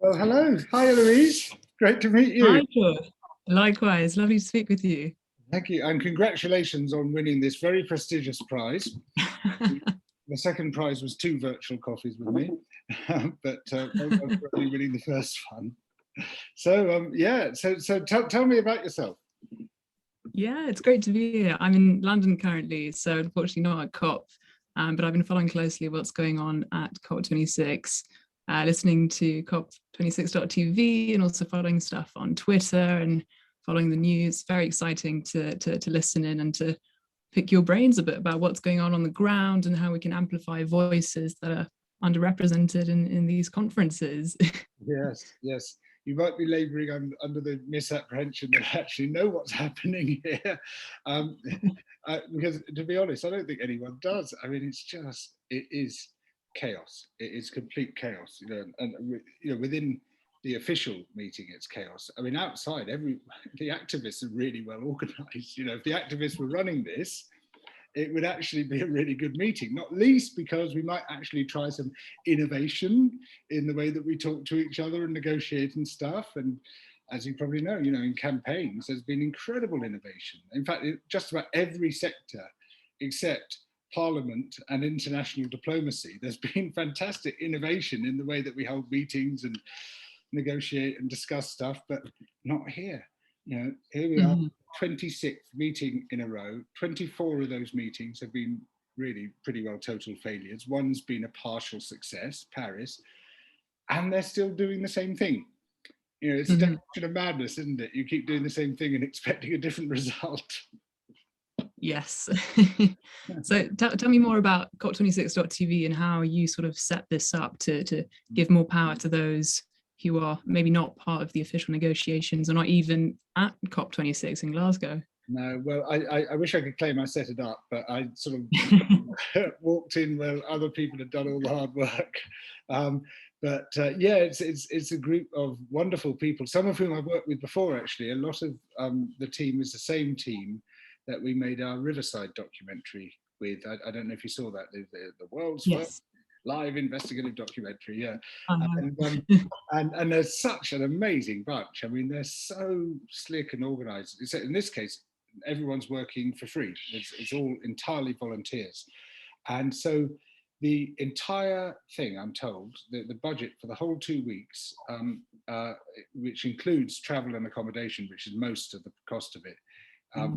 Well, hello. Hi, Elouise. Great to meet you. Hi, George. Likewise, lovely to speak with you. Thank you. And congratulations on winning this very prestigious prize. The second prize was 2 virtual coffees with me, but well done for only winning the first one. So, yeah, so tell me about yourself. Yeah, it's great to be here. I'm in London currently, so unfortunately not at COP, but I've been following closely what's going on at COP26, listening to COP26.tv and also following stuff on Twitter and following the news. Very exciting to listen in and to pick your brains a bit about what's going on the ground and how we can amplify voices that are underrepresented in these conferences. Yes, yes. You might be labouring under the misapprehension that I actually know what's happening here. Because to be honest, I don't think anyone does. I mean, it is chaos. It is complete chaos, and within the official meeting, it's chaos. I mean, outside, the activists are really well organised. If the activists were running this, it would actually be a really good meeting, not least because we might actually try some innovation in the way that we talk to each other and negotiate and stuff. And as you probably know, in campaigns, there's been incredible innovation. In fact, just about every sector except Parliament and international diplomacy, there's been fantastic innovation in the way that we hold meetings and negotiate and discuss stuff, but not here. Here we are, 26th meeting in a row. 24 of those meetings have been really pretty well total failures. One's been a partial success, Paris, and they're still doing the same thing. It's a definition of madness, isn't it? You keep doing the same thing and expecting a different result. Yes. So tell me more about COP26.tv and how you sort of set this up to give more power to those who are maybe not part of the official negotiations or not even at COP26 in Glasgow. No, well, I wish I could claim I set it up, but I sort of walked in while other people had done all the hard work. Yeah, it's a group of wonderful people, some of whom I've worked with before, actually. A lot of the team is the same team that we made our Riverside documentary with. I don't know if you saw that, the world's first live investigative documentary, yeah. And they're such an amazing bunch. I mean, they're so slick and organised. In this case, everyone's working for free. It's all entirely volunteers. And so the entire thing, I'm told, the budget for the whole 2 weeks, which includes travel and accommodation, which is most of the cost of it,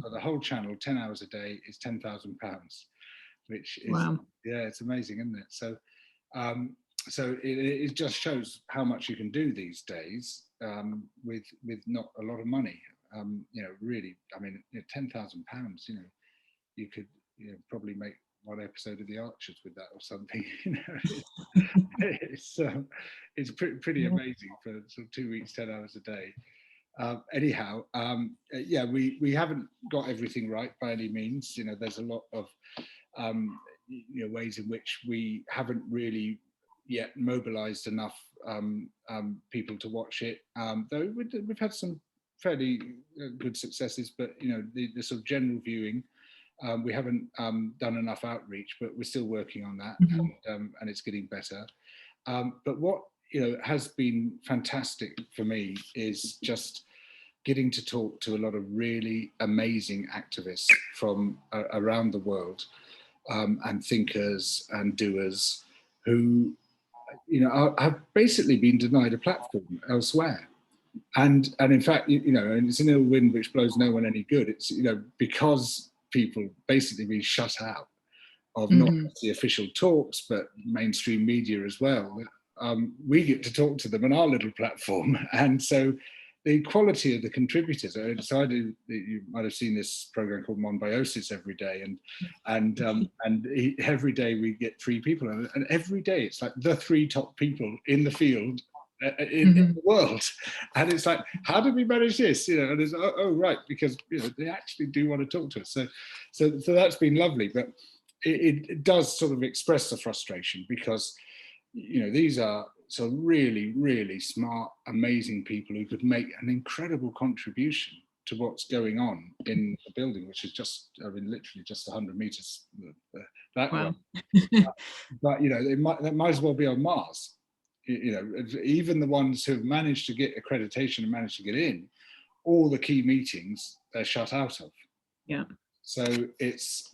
for the whole channel, 10 hours a day, is £10,000, which is, yeah, it's amazing, isn't it? So it just shows how much you can do these days with not a lot of money. Really, I mean, £10,000, you could probably make one episode of The Archers with that or something. It's pretty amazing for sort of 2 weeks, 10 hours a day. Anyhow, yeah, we haven't got everything right by any means. There's a lot of ways in which we haven't really yet mobilized enough people to watch it. Though we've had some fairly good successes, but the sort of general viewing, we haven't done enough outreach, but we're still working on that, and it's getting better. But what has been fantastic for me is just getting to talk to a lot of really amazing activists from around the world, and thinkers and doers who have basically been denied a platform elsewhere. And in fact, and it's an ill wind which blows no one any good. It's because people basically been shut out of not just the official talks, but mainstream media as well. We get to talk to them on our little platform. And so the quality of the contributors, so you might have seen this program called Monbiosis every day. And every day we get 3 people. And every day it's like the 3 top people in the field in the world. And it's like, how did we manage this? And it's, oh right, because they actually do want to talk to us. So that's been lovely. But it does sort of express the frustration, because these are so really, really smart, amazing people who could make an incredible contribution to what's going on in the building, which is just, literally just 100 meters that way. But that might as well be on Mars. even the ones who have managed to get accreditation and managed to get in, all the key meetings they're shut out of. Yeah. So it's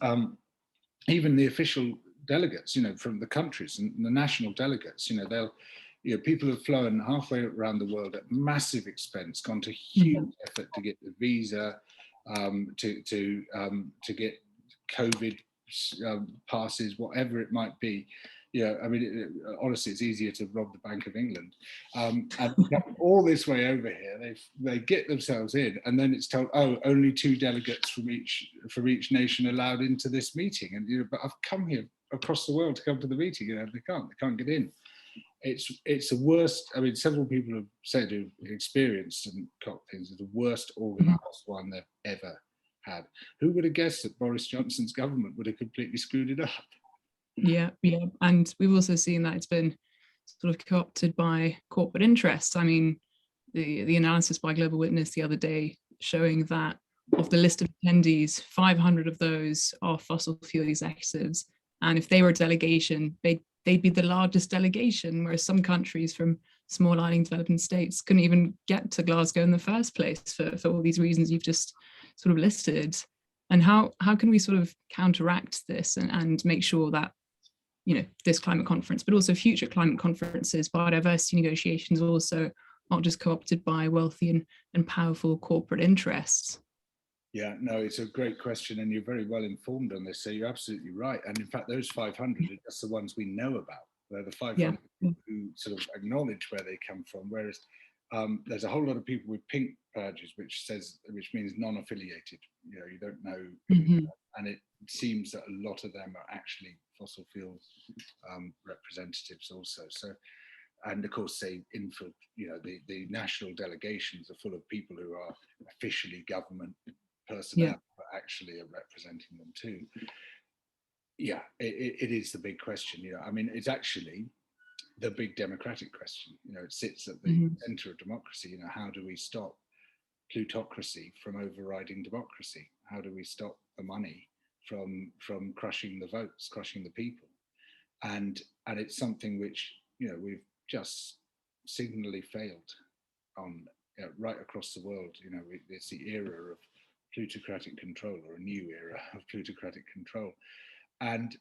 even the official delegates, from the countries and the national delegates, people have flown halfway around the world at massive expense, gone to huge effort to get the visa, to get COVID passes, whatever it might be. Honestly, it's easier to rob the Bank of England. And all this way over here, they get themselves in, and then it's told, oh, only 2 delegates from each nation allowed into this meeting. And but I've come here across the world to come to the meeting. They can't get in. It's the worst. I mean, several people have said who've experienced and COP things, the worst organised one they've ever had. Who would have guessed that Boris Johnson's government would have completely screwed it up? Yeah, and we've also seen that it's been sort of co-opted by corporate interests. I mean, the analysis by Global Witness the other day showing that of the list of attendees, 500 of those are fossil fuel executives, and if they were a delegation, they'd be the largest delegation, whereas some countries from small island developing states couldn't even get to Glasgow in the first place for all these reasons you've just sort of listed. And how can we sort of counteract this and make sure that this climate conference, but also future climate conferences, biodiversity negotiations, also not just co-opted by wealthy and powerful corporate interests? Yeah, no, it's a great question, and you're very well informed on this. So you're absolutely right. And in fact, those 500 are just the ones we know about. They're the 500 who sort of acknowledge where they come from. Whereas there's a whole lot of people with pink badges, which means non-affiliated. You don't know, and it seems that a lot of them are actually fossil fuel representatives also. So, and of course, the national delegations are full of people who are officially government personnel, but actually are representing them too. Yeah, it is the big question. I mean, it's actually the big democratic question. It sits at the center of democracy. How do we stop plutocracy from overriding democracy? How do we stop the money from crushing the votes, crushing the people? And it's something which we've just signally failed on right across the world. It's the era of plutocratic control, or a new era of plutocratic control. And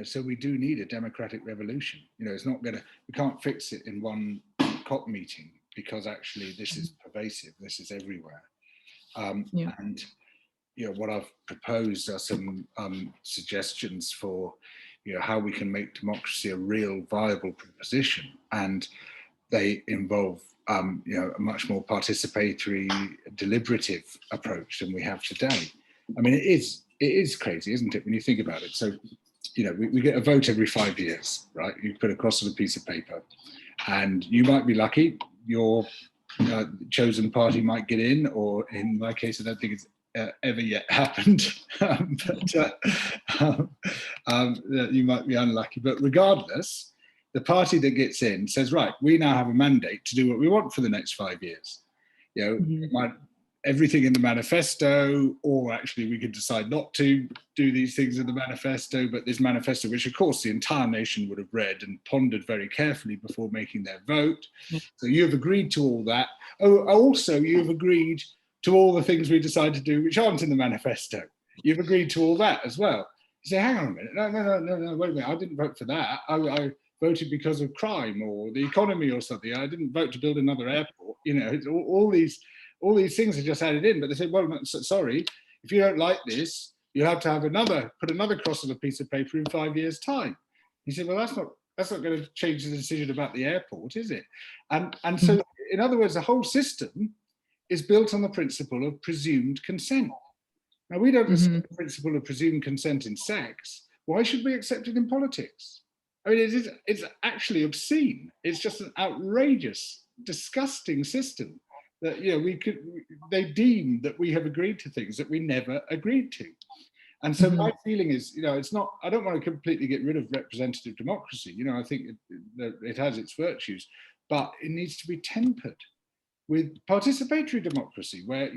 so we do need a democratic revolution. It's not we can't fix it in one COP meeting, because actually this is pervasive, this is everywhere. And what I've proposed are some suggestions for how we can make democracy a real viable proposition, and they involve a much more participatory, deliberative approach than we have today. I mean, it is crazy, isn't it, when you think about it? So we get a vote every 5 years, right? You put a cross on a piece of paper, and you might be lucky, your chosen party might get in, or in my case, I don't think it's ever yet happened, but you might be unlucky. But regardless, the party that gets in says, right, we now have a mandate to do what we want for the next 5 years. It might everything in the manifesto, or actually we could decide not to do these things in the manifesto, but this manifesto, which of course the entire nation would have read and pondered very carefully before making their vote. So you have agreed to all that. Oh, also you have agreed to all the things we decide to do which aren't in the manifesto. You've agreed to all that as well. You say, hang on a minute, no, wait a minute, I didn't vote for that. I voted because of crime or the economy or something. I didn't vote to build another airport. It's all these things are just added in, but they say, well, sorry, if you don't like this, you'll have to have put another cross on a piece of paper in 5 years' time. You say, well, that's not going to change the decision about the airport, is it? And so, in other words, the whole system is built on the principle of presumed consent. Now, we don't accept the principle of presumed consent in sex. Why should we accept it in politics? I mean, it's actually obscene. It's just an outrageous, disgusting system that they deem that we have agreed to things that we never agreed to. And so my feeling is, it's not, I don't want to completely get rid of representative democracy. I think it has its virtues, but it needs to be tempered with participatory democracy, where,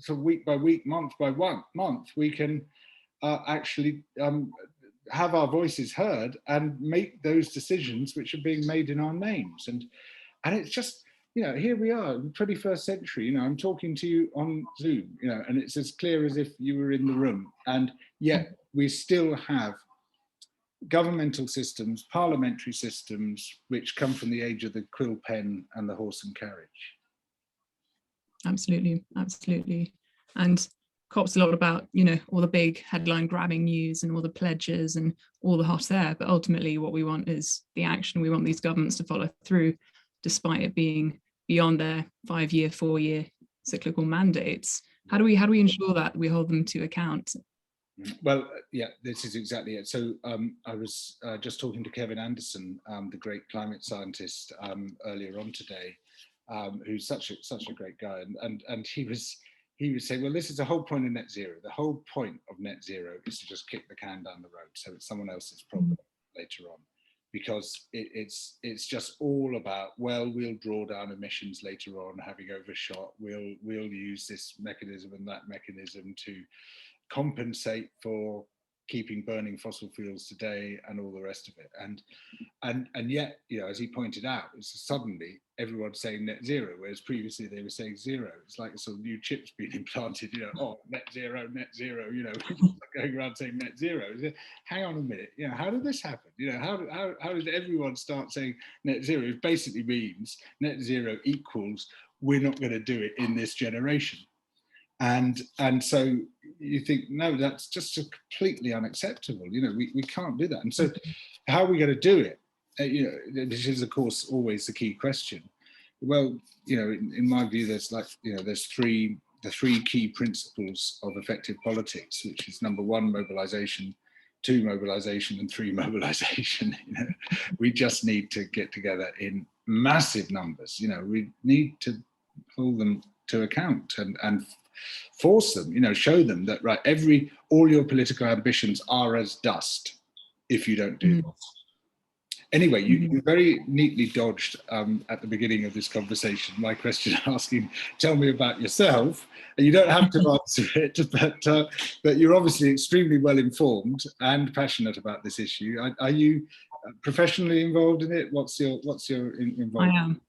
so week by week, month by month, we can actually have our voices heard and make those decisions which are being made in our names. And it's just, here we are in the 21st century, I'm talking to you on Zoom, and it's as clear as if you were in the room. And yet we still have governmental systems, parliamentary systems, which come from the age of the quill pen and the horse and carriage. Absolutely, absolutely. And COP's a lot about, all the big headline grabbing news and all the pledges and all the hot air. But ultimately what we want is the action. We want these governments to follow through, despite it being beyond their 5-year, 4-year cyclical mandates. How do we ensure that we hold them to account? Well, yeah, this is exactly it. So I was just talking to Kevin Anderson, the great climate scientist, earlier on today, who's such a great guy, and he was saying, well, this is the whole point of net zero. The whole point of net zero is to just kick the can down the road, so it's someone else's problem later on, because it's just all about, well, we'll draw down emissions later on, having overshot. We'll use this mechanism and that mechanism to compensate for keeping burning fossil fuels today and all the rest of it. And yet, as he pointed out, it's suddenly everyone's saying net zero, whereas previously they were saying zero. It's like a sort of new chip's been implanted, net zero, going around saying net zero. Hang on a minute, how did this happen? How did everyone start saying net zero? It basically means net zero equals we're not going to do it in this generation. And so you think, no, that's just completely unacceptable. We can't do that. And so how are we going to do it? This is, of course, always the key question. Well, in my view, there's the three key principles of effective politics, which is number 1, mobilization, 2, mobilization, and 3, mobilization. We just need to get together in massive numbers. We need to hold them to account and force them, show them that, right, all your political ambitions are as dust if you don't do this. Anyway, you very neatly dodged at the beginning of this conversation my question asking, tell me about yourself. And you don't have to answer it, but you're obviously extremely well informed and passionate about this issue. Are you professionally involved in it? What's your involvement? I am.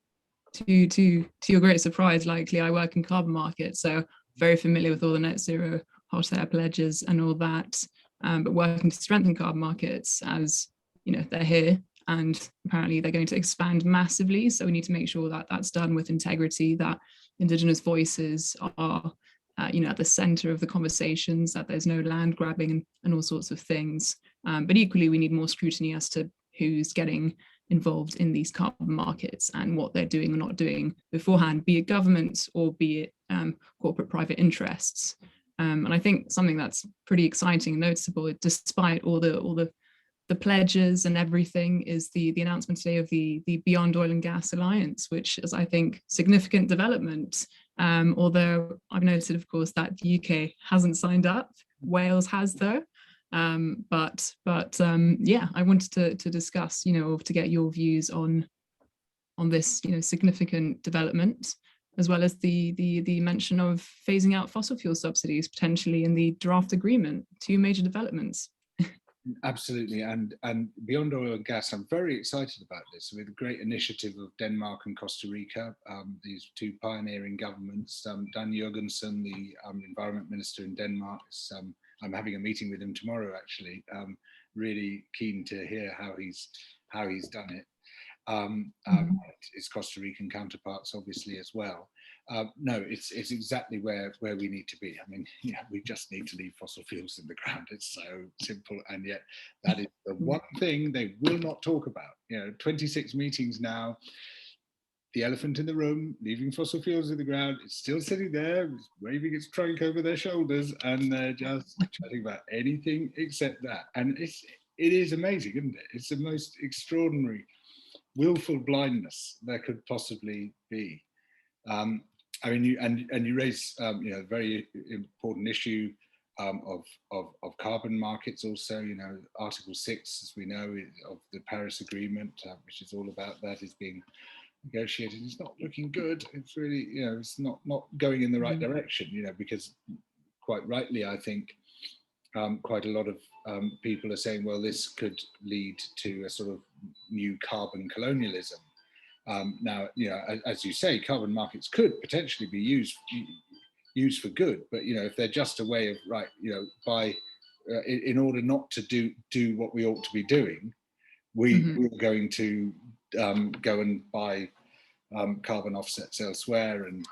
To your great surprise, likely, I work in carbon markets, so very familiar with all the net zero hot air pledges and all that, but working to strengthen carbon markets, as they're here and apparently they're going to expand massively. So we need to make sure that that's done with integrity, that Indigenous voices are at the center of the conversations, that there's no land grabbing and all sorts of things. But equally, we need more scrutiny as to who's getting involved in these carbon markets and what they're doing or not doing beforehand, be it governments or be it corporate private interests. And I think something that's pretty exciting and noticeable, despite all the pledges and everything, is the announcement today of the Beyond Oil and Gas Alliance, which is, I think, significant development. Although I've noted, of course, that the UK hasn't signed up. Wales has, though. But yeah, I wanted to discuss, to get your views on this, significant development, as well as the mention of phasing out fossil fuel subsidies potentially in the draft agreement. 2 major developments. Absolutely, and Beyond Oil and Gas, I'm very excited about this. With a great initiative of Denmark and Costa Rica, these 2 pioneering governments. Dan Jørgensen, the Environment Minister in Denmark, I'm having a meeting with him tomorrow, actually. Really keen to hear how he's done it. His Costa Rican counterparts, obviously, as well. No, it's exactly where we need to be. I mean, we just need to leave fossil fuels in the ground. It's so simple, and yet that is the one thing they will not talk about. 26 meetings now. The elephant in the room, leaving fossil fuels in the ground, it's still sitting there, waving its trunk over their shoulders, and they're just chatting about anything except that. And it is amazing, isn't it? It's the most extraordinary willful blindness there could possibly be. I mean, you raise a very important issue of carbon markets also. Article 6, as we know, of the Paris Agreement, which is all about that, is being negotiated. It's not looking good. It's really, it's not going in the right direction. Because quite rightly, I think, quite a lot of people are saying, well, this could lead to a sort of new carbon colonialism. Now, as you say, carbon markets could potentially be used for good, but if they're just a way of in order not to do what we ought to be doing, we're going to go and buy carbon offsets elsewhere, and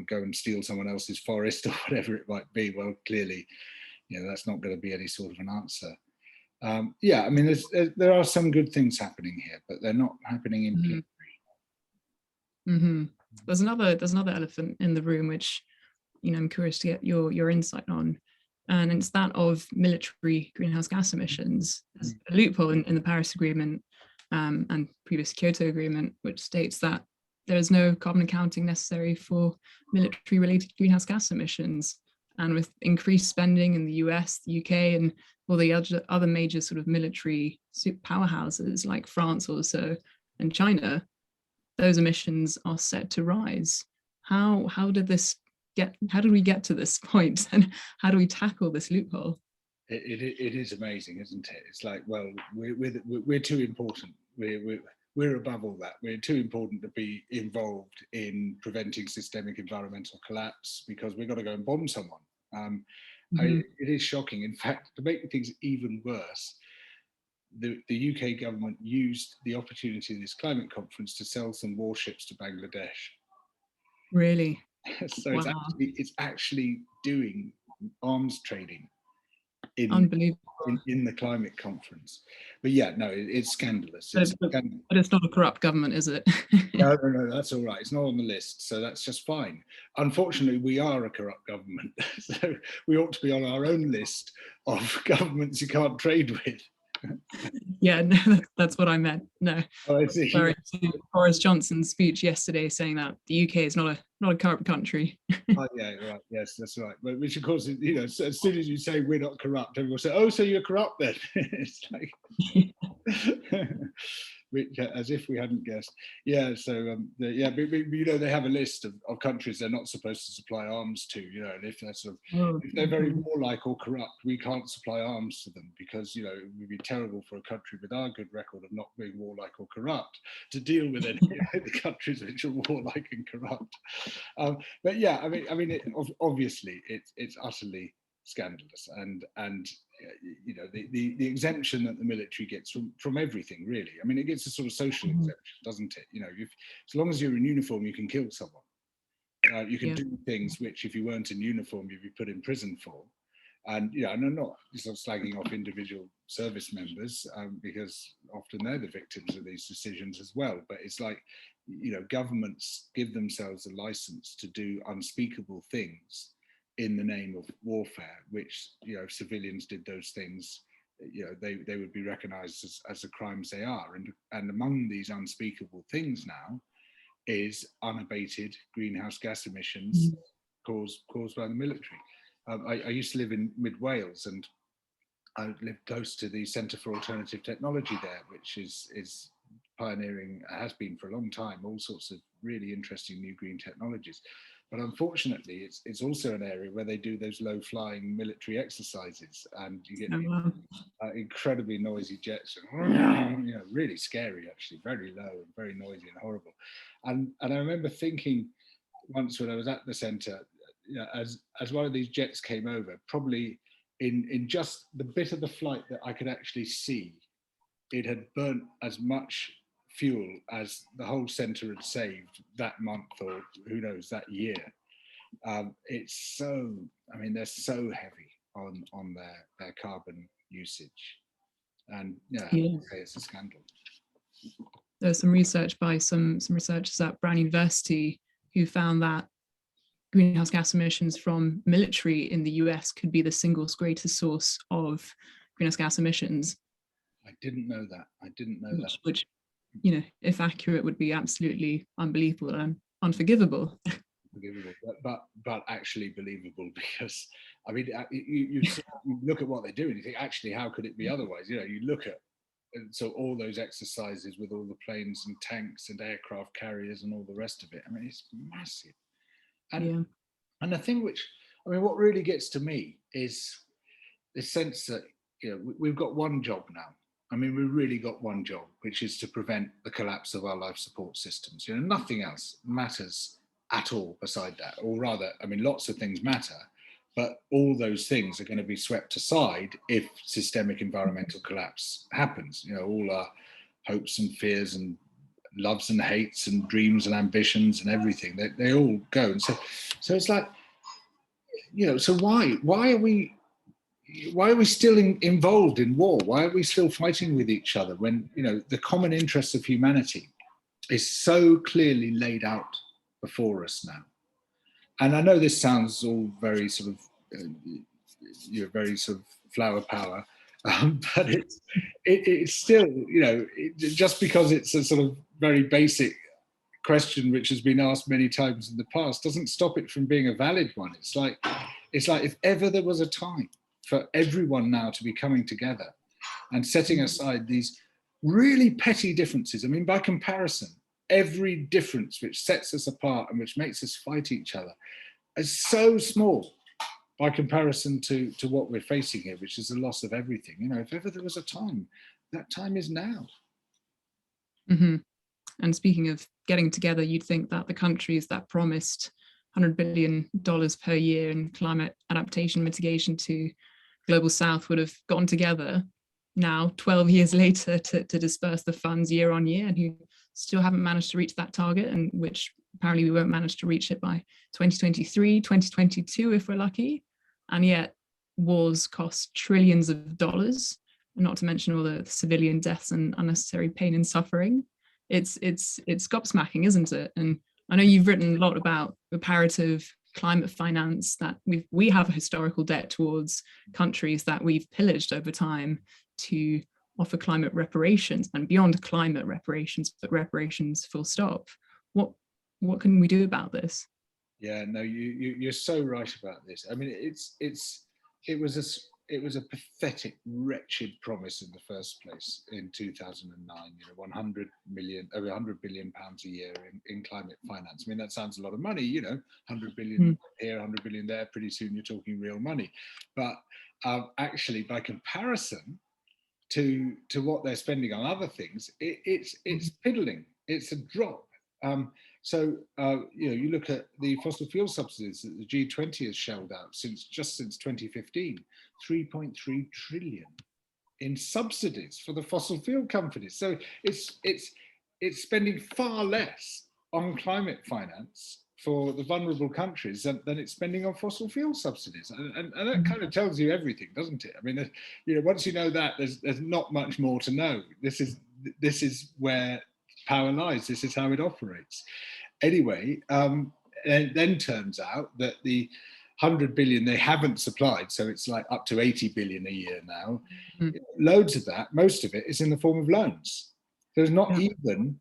go and steal someone else's forest or whatever it might be. Well, clearly, that's not going to be any sort of an answer. I mean, there are some good things happening here, but they're not happening in plenty. There's another elephant in the room, which I'm curious to get your insight on, and it's that of military greenhouse gas emissions. There's a loophole in the Paris Agreement and previous Kyoto Agreement, which states that there is no carbon accounting necessary for military-related greenhouse gas emissions. And with increased spending in the US, the UK, and all the other major sort of military powerhouses like France also and China, those emissions are set to rise. How did we get to this point, and how do we tackle this loophole? It is amazing, isn't it? It's like, well, we're too important. We're above all that. We're too important to be involved in preventing systemic environmental collapse because we've got to go and bomb someone. It is shocking. In fact, to make things even worse, the UK government used the opportunity of this climate conference to sell some warships to Bangladesh. Really? So wow. It's actually doing arms trading in the climate conference. But it's scandalous. But it's not a corrupt government, is it? No, that's all right. It's not on the list, so that's just fine. Unfortunately, we are a corrupt government, so we ought to be on our own list of governments you can't trade with. Yeah, no, that's what I meant. No. Oh, I see. Sorry to Boris Johnson's speech yesterday saying that the UK is not a corrupt country. Oh, yeah, right. Yes, that's right. But which, of course, as soon as you say we're not corrupt, everyone will say, "Oh, so you're corrupt then?" It's like, which, as if we hadn't guessed. Yeah. So they have a list of countries they're not supposed to supply arms to. And if they're very warlike or corrupt, we can't supply arms to them because it would be terrible for a country with our good record of not being warlike or corrupt to deal with any of the countries which are warlike and corrupt. But yeah, I mean, obviously it's utterly scandalous, and the exemption that the military gets from everything, really. I mean, it gets a sort of social exemption, doesn't it? As long as you're in uniform, you can kill someone. You can do things which, if you weren't in uniform, you'd be put in prison for. And and I'm not sort of slagging off individual service members because often they're the victims of these decisions as well. But it's like, governments give themselves a license to do unspeakable things in the name of warfare, which, if civilians did those things, they would be recognized as the crimes they are. And among these unspeakable things now is unabated greenhouse gas emissions caused by the military. I used to live in mid Wales, and I lived close to the Centre for Alternative Technology there, which is pioneering, has been for a long time, all sorts of really interesting new green technologies. But unfortunately, it's also an area where they do those low-flying military exercises, and you get incredibly noisy jets, and really scary, actually, very low and very noisy and horrible. And I remember thinking once when I was at the centre, as one of these jets came over, probably in just the bit of the flight that I could actually see, it had burnt as much fuel as the whole centre had saved that month, or who knows, that year. It's so, I mean, they're so heavy on their carbon usage, and it's a scandal. There's some research by some researchers at Brown University who found that greenhouse gas emissions from military in the US could be the single greatest source of greenhouse gas emissions. I didn't know that. Which, if accurate, would be absolutely unbelievable and unforgivable. But actually believable, because I mean, you look at what they're doing, you think, actually, how could it be otherwise? You look at, so all those exercises with all the planes and tanks and aircraft carriers and all the rest of it. I mean, it's massive. And the thing which I mean, what really gets to me is the sense that, you know, we've got one job now. I mean, we've really got one job, which is to prevent the collapse of our life support systems. You know, nothing else matters at all beside that. Or rather, I mean, lots of things matter, but all those things are going to be swept aside if systemic environmental collapse happens. You know, all our hopes and fears and loves and hates and dreams and ambitions and everything, they all go. And so it's like, you know, so why are we still involved in war? Why are we still fighting with each other when, you know, the common interests of humanity is so clearly laid out before us now? And I know this sounds all very sort of, you know, very sort of flower power, but it's still, you know, just because it's a sort of very basic question which has been asked many times in the past doesn't stop it from being a valid one. It's like if ever there was a time for everyone now to be coming together and setting aside these really petty differences. I mean, by comparison, every difference which sets us apart and which makes us fight each other is so small by comparison to what we're facing here, which is the loss of everything. You know, if ever there was a time, that time is now. Mm-hmm. And speaking of getting together, you'd think that the countries that promised $100 billion per year in climate adaptation mitigation to Global South would have gotten together now 12 years later to disperse the funds year on year, and who still haven't managed to reach that target, and which apparently we won't manage to reach it by 2023, 2022 if we're lucky. And yet wars cost trillions of dollars, not to mention all the civilian deaths and unnecessary pain and suffering. It's gobsmacking, isn't it? And I know you've written a lot about reparative climate finance, that we have a historical debt towards countries that we've pillaged over time to offer climate reparations, and beyond climate reparations, but reparations full stop. What can we do about this? Yeah, no, you're so right about this. I mean, it was a pathetic, wretched promise in the first place in 2009. You know, 100 billion pounds a year in climate finance. I mean, that sounds a lot of money. You know, 100 billion here, 100 billion there. Pretty soon you're talking real money. But actually, by comparison to what they're spending on other things, it's piddling. It's a drop. So you know, you look at the fossil fuel subsidies that the G20 has shelled out since 2015, 3.3 trillion in subsidies for the fossil fuel companies. So it's spending far less on climate finance for the vulnerable countries than it's spending on fossil fuel subsidies, and that kind of tells you everything, doesn't it? I mean, you know, once you know that, there's not much more to know. This is where power lies. This is how it operates. Anyway, and then turns out that the 100 billion they haven't supplied, so it's like up to 80 billion a year now. Loads of that, most of it, is in the form of loans. There's not even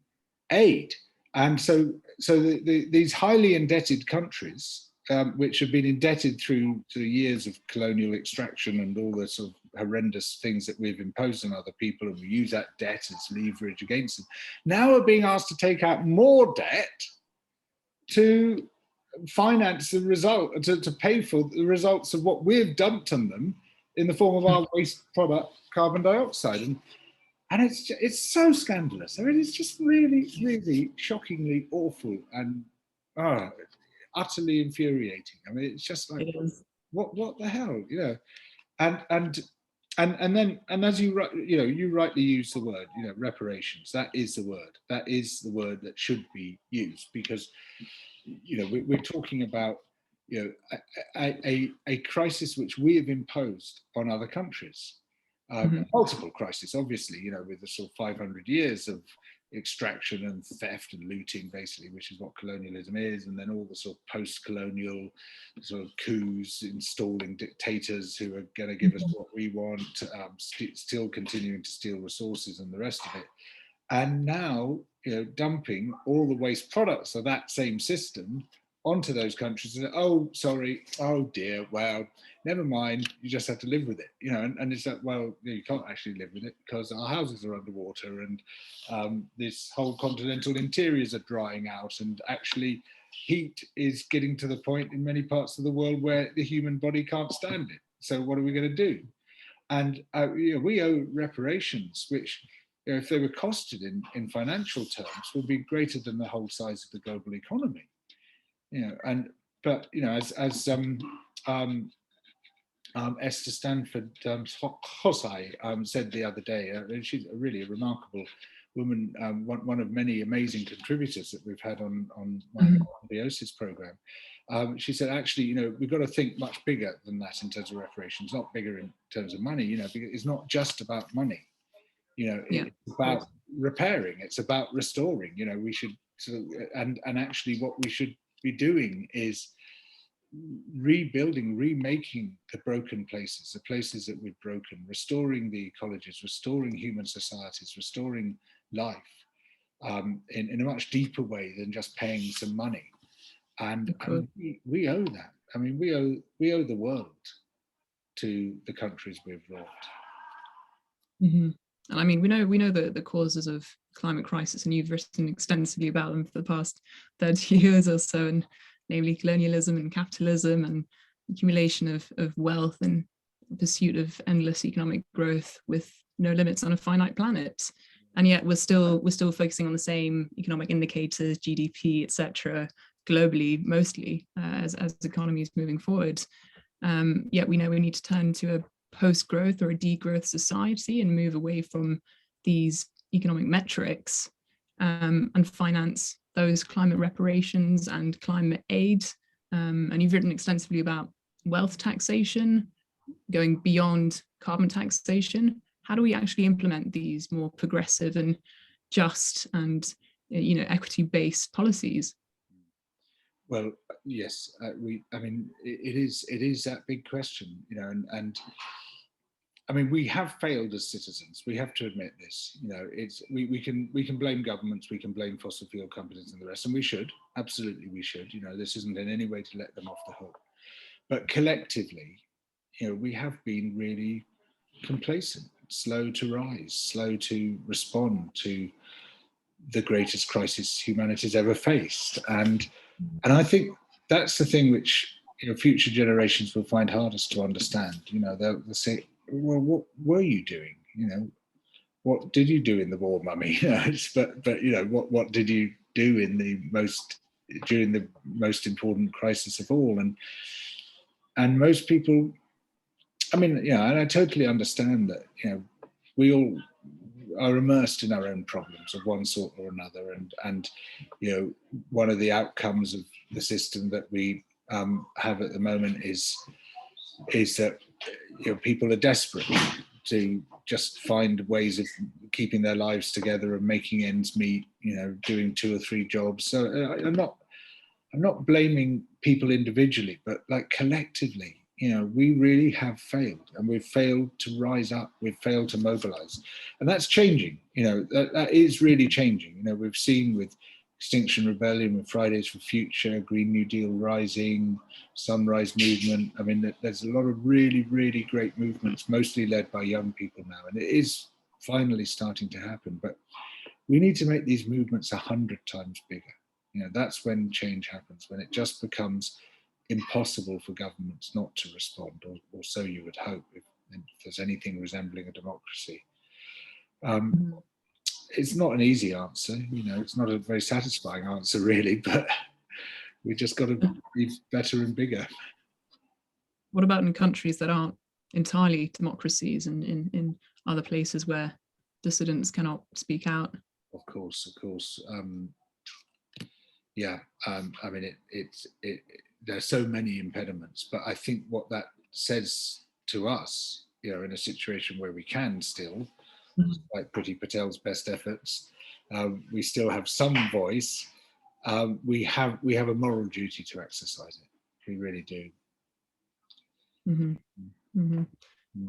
aid. And so these highly indebted countries, which have been indebted through years of colonial extraction and all the sort of horrendous things that we've imposed on other people, and we use that debt as leverage against them, now are being asked to take out more debt to finance the result, to pay for the results of what we've dumped on them in the form of our waste product, carbon dioxide. And it's so scandalous. I mean, it's just really, really shockingly awful and utterly infuriating. I mean, it's just like, what the hell, you know? And then as you rightly use the word, you know, reparations. That is the word. That is the word that should be used, because, you know, we're talking about, you know, a crisis which we have imposed on other countries. Multiple crises, obviously, you know, with the sort of 500 years of extraction and theft and looting, basically, which is what colonialism is, and then all the sort of post-colonial sort of coups, installing dictators who are going to give us what we want, still continuing to steal resources and the rest of it. And now, you know, dumping all the waste products of that same system onto those countries, and oh, sorry, oh dear, well, never mind, you just have to live with it, you know. And it's like, well, you can't actually live with it because our houses are underwater, and this whole continental interiors are drying out, and actually heat is getting to the point in many parts of the world where the human body can't stand it. So what are we going to do? And we owe reparations, which, if they were costed in financial terms, would be greater than the whole size of the global economy. But Esther Stanford Hosai said the other day, she's really a remarkable woman, one of many amazing contributors that we've had on my Monbiosis program. She said, actually, we've got to think much bigger than that in terms of reparations, not bigger in terms of money, because it's not just about money. It's about repairing, it's about restoring. We should and actually what we should be doing is rebuilding, remaking the broken places, the places that we've broken, restoring the ecologies, restoring human societies, restoring life in a much deeper way than just paying some money. And we owe that. I mean, we owe the world to the countries we've wrought. And I mean, we know the causes of climate crisis, and you've written extensively about them for the past 30 years or so, and namely colonialism and capitalism and accumulation of wealth and pursuit of endless economic growth with no limits on a finite planet. And yet we're still focusing on the same economic indicators, GDP, etc., globally, mostly as the economy is moving forward. Yet we know we need to turn to a post-growth or a degrowth society and move away from these economic metrics and finance those climate reparations and climate aid. And you've written extensively about wealth taxation, going beyond carbon taxation. How do we actually implement these more progressive and just and equity-based policies? Well, yes, it is that big question, and I mean, we have failed as citizens. We have to admit this. We can blame governments, we can blame fossil fuel companies and the rest, and we should, absolutely we should. This isn't in any way to let them off the hook. But collectively, we have been really complacent, slow to rise, slow to respond to the greatest crisis humanity's ever faced. And I think that's the thing which future generations will find hardest to understand. They'll say, well, what were you doing? What did you do in the war, mummy? But what did you do during the most important crisis of all? And most people, and I totally understand that, we all are immersed in our own problems of one sort or another, and one of the outcomes of the system that we have at the moment is that people are desperate to just find ways of keeping their lives together and making ends meet, doing 2 or 3 jobs. So I'm not blaming people individually, but like collectively, we really have failed, and we've failed to rise up, we've failed to mobilize. And that's changing, that is really changing. We've seen with Extinction Rebellion, with Fridays for Future, Green New Deal Rising, Sunrise Movement. I mean, there's a lot of really, really great movements, mostly led by young people now, and it is finally starting to happen. But we need to make these movements 100 times bigger. That's when change happens, when it just becomes impossible for governments not to respond, or so you would hope, if there's anything resembling a democracy. It's not an easy answer, it's not a very satisfying answer really, but we just got to be better and bigger. What about in countries that aren't entirely democracies, and in other places where dissidents cannot speak out? Of course. There's so many impediments, but I think what that says to us, in a situation where we can still, despite Priti Patel's best efforts, we still have some voice. We have a moral duty to exercise it. We really do.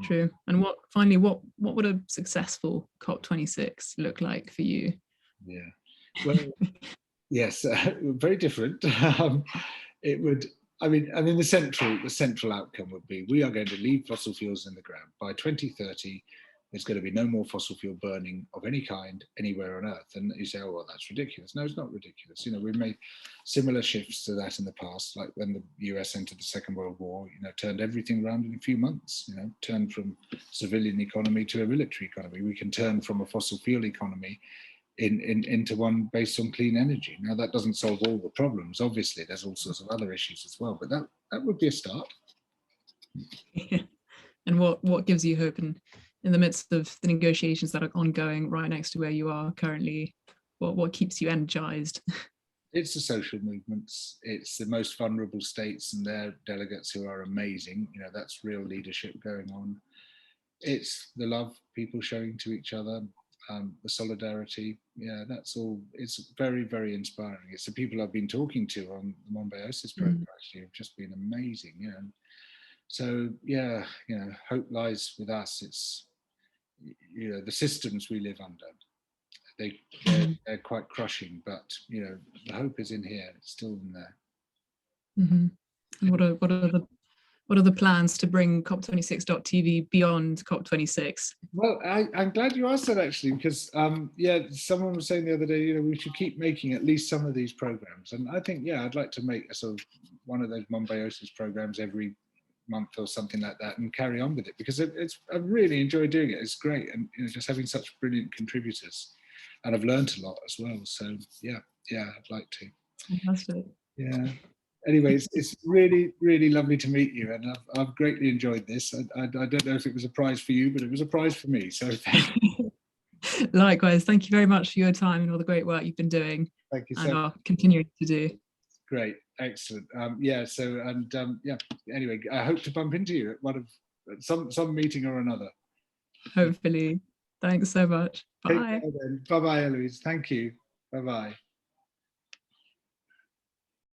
True. And what would a successful COP26 look like for you? Yeah. Well, yes, very different. It would. The central outcome would be, we are going to leave fossil fuels in the ground by 2030. there's going to be no more fossil fuel burning of any kind anywhere on Earth. And you say, oh, well, that's ridiculous. No, it's not ridiculous. You know, we've made similar shifts to that in the past, like when the US entered the Second World War, you know, turned everything around in a few months, you know, turned from civilian economy to a military economy. We can turn from a fossil fuel economy into one based on clean energy. Now, that doesn't solve all the problems. Obviously, there's all sorts of other issues as well, but that would be a start. Yeah. And what gives you hope in the midst of the negotiations that are ongoing right next to where you are currently? What keeps you energized? It's the social movements. It's the most vulnerable states and their delegates who are amazing. You know, that's real leadership going on. It's the love people showing to each other, the solidarity. Yeah, that's all. It's very, very inspiring. It's the people I've been talking to on the Monbiosis program actually have just been amazing. You know, so yeah, you know, hope lies with us. It's, you know, the systems we live under. They're quite crushing, but you know, the hope is in here. It's still in there. And what are the plans to bring COP26.tv beyond COP26? Well, I'm glad you asked that actually, because yeah, someone was saying the other day, you know, we should keep making at least some of these programs, and I think, yeah, I'd like to make a sort of one of those Monbiosis programs every month or something like that, and carry on with it, because I really enjoy doing it. It's great, and you know, just having such brilliant contributors, and I've learned a lot as well. So yeah, I'd like to. Fantastic. Yeah. Anyways, it's really, really lovely to meet you, and I've greatly enjoyed this. I don't know if it was a prize for you, but it was a prize for me. So thank you. Likewise, thank you very much for your time and all the great work you've been doing. Thank you so and are continuing to do. Great, excellent. Yeah. So yeah. Anyway, I hope to bump into you at some meeting or another. Hopefully. Thanks so much. Bye. Bye bye, Ellouise. Thank you. Bye bye.